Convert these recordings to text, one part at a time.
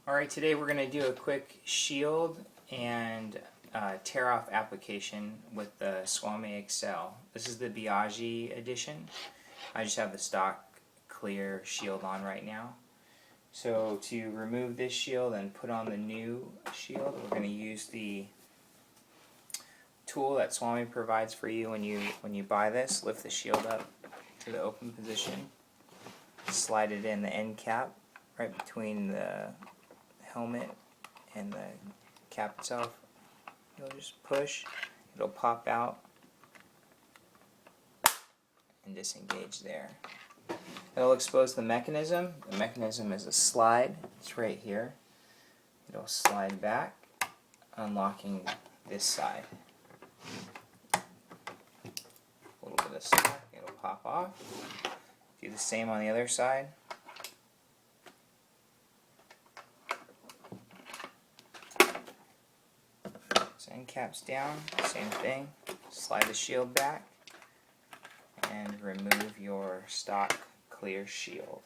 Alright, today we're going to do a quick shield and tear off application with the Suomy Excel. This is the Biaggi edition. I just have the stock clear shield on right now. So to remove this shield and put on the new shield, we're going to use the tool that Suomy provides for you when you buy this. Lift the shield up to the open position, slide it in the end cap right between the helmet and the cap itself. You'll just push, it'll pop out and disengage there. It'll expose the mechanism. The mechanism is a slide. It's right here. It'll slide back, unlocking this side. A little bit of slack, it'll pop off. Do the same on the other side. End caps down, same thing. Slide the shield back and remove your stock clear shield.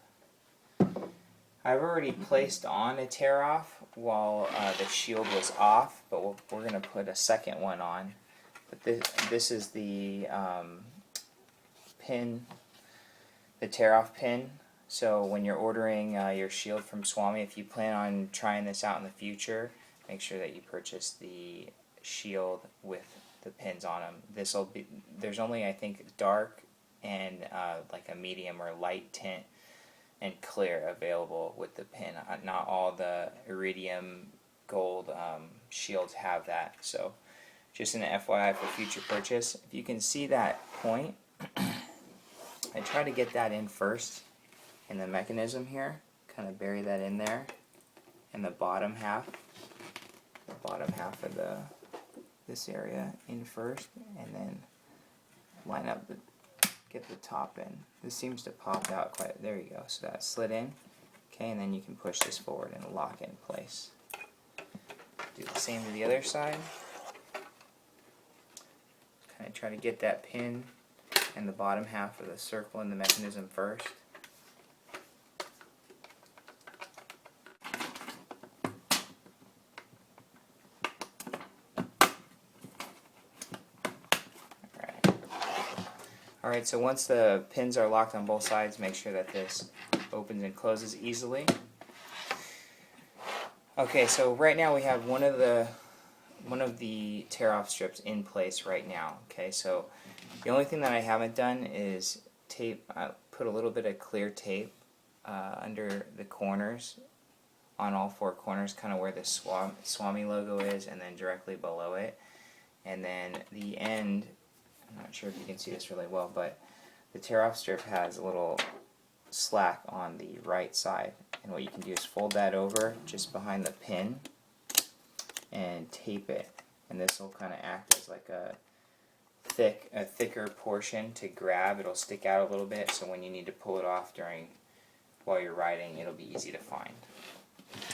I've already placed on a tear off while the shield was off, but we're going to put a second one on. But this is the pin, the tear off pin. So when you're ordering your shield from Suomy, if you plan on trying this out in the future, make sure that you purchase the shield with the pins on them. There's only, I think, dark and like a medium or light tint and clear available with the pin. Not all the iridium gold shields have that, so just an FYI for future purchase. If you can see that point, I try to get that in first in the mechanism here, kind of bury that in there in the bottom half of this area in first, and then line up get the top in. This seems to pop out quite, there you go, so that slid in. Okay, and then you can push this forward and lock in place. Do the same to the other side. Kind of try to get that pin in the bottom half of the circle in the mechanism first. Alright, so once the pins are locked on both sides, make sure that this opens and closes easily. Okay, so right now we have one of the tear-off strips in place right now. Okay, so the only thing that I haven't done is tape. I put a little bit of clear tape under the corners, on all four corners, kind of where the Suomy logo is, and then directly below it. And then the end, I'm not sure if you can see this really well, but the tear-off strip has a little slack on the right side, and what you can do is fold that over just behind the pin and tape it, and this will kind of act as like a thicker portion to grab. It'll stick out a little bit, so when you need to pull it off while you're riding, it'll be easy to find.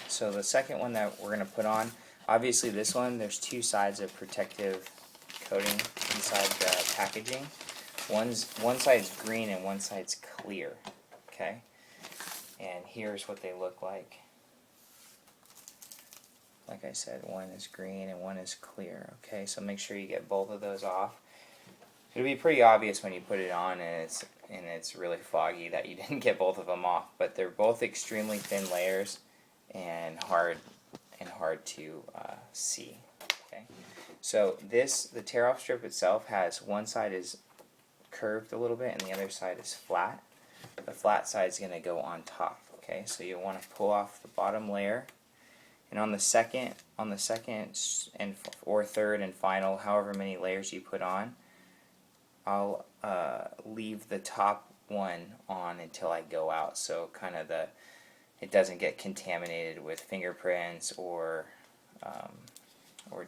So the second one that we're going to put on, obviously this one, there's two sides of protective coating inside the packaging. One side's green and one side's clear. Okay, and here's what they look like. Like I said, one is green and one is clear. Okay, so make sure you get both of those off. It'll be pretty obvious when you put it on and it's really foggy that you didn't get both of them off. But they're both extremely thin layers and hard to see. Okay. So the tear-off strip itself has one side is curved a little bit and the other side is flat. The flat side is going to go on top. Okay, so you'll want to pull off the bottom layer, and on the second and or third and final, however many layers you put on, I'll leave the top one on until I go out, so kind of it doesn't get contaminated with fingerprints or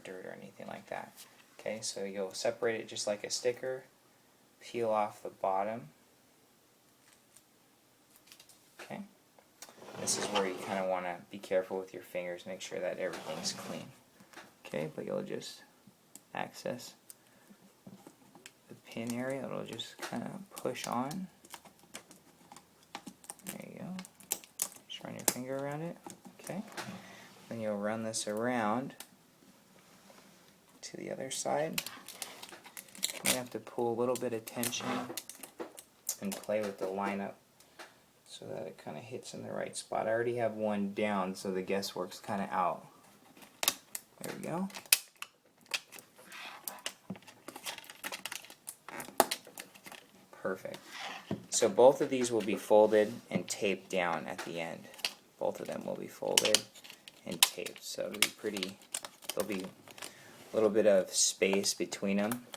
dirt or anything like that. Okay, so you'll separate it just like a sticker, peel off the bottom. Okay, this is where you kind of want to be careful with your fingers, make sure that everything's clean. Okay, but you'll just access the pin area, it'll just kind of push on. There you go. Just run your finger around it. Okay. Then you'll run this around to the other side. You have to pull a little bit of tension and play with the lineup so that it kind of hits in the right spot. I already have one down, so the guesswork's kind of out. There we go. Perfect. So both of these will be folded and taped down at the end. Both of them will be folded and taped. So it'll be pretty, there'll be a little bit of space between them,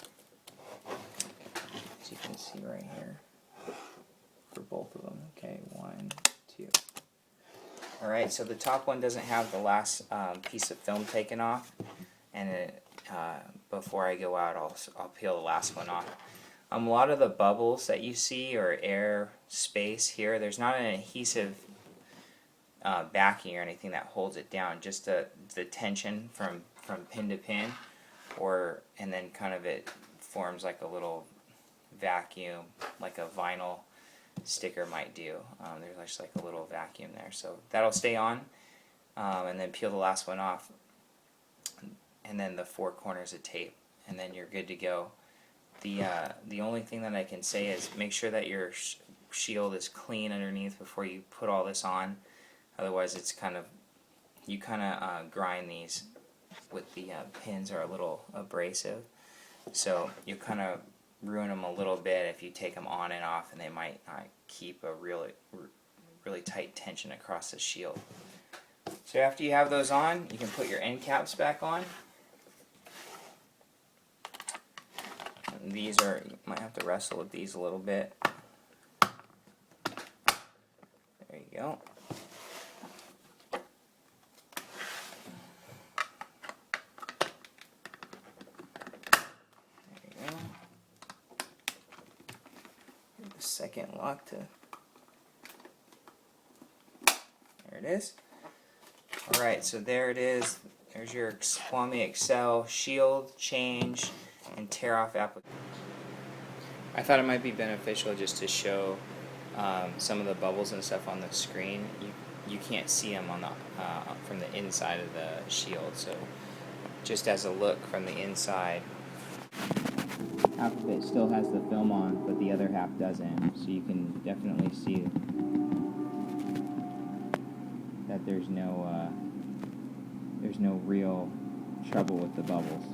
as you can see right here, for both of them. Okay, 1, 2. Alright, so the top one doesn't have the last piece of film taken off, and before I go out I'll peel the last one off. A lot of the bubbles that you see, or air space here, there's not an adhesive backing or anything that holds it down, just the tension from pin to pin, and then kind of it forms like a little vacuum, like a vinyl sticker might do. There's just like a little vacuum there, so that'll stay on, and then peel the last one off, and then the 4 corners of tape, and then you're good to go. The only thing that I can say is make sure that your shield is clean underneath before you put all this on. Otherwise, it's you grind these with the pins are a little abrasive, so you kind of ruin them a little bit if you take them on and off, and they might not keep a really tight tension across the shield. So after you have those on, you can put your end caps back on. These you might have to wrestle with these a little bit. There you go. There you go. Give the second lock to. There it is. Alright, so there it is. There's your Suomy Excel shield change and tear off application. I thought it might be beneficial just to show some of the bubbles and stuff on the screen. You can't see them on the from the inside of the shield, so just as a look from the inside, half of it still has the film on, but the other half doesn't. So you can definitely see that there's no real trouble with the bubbles.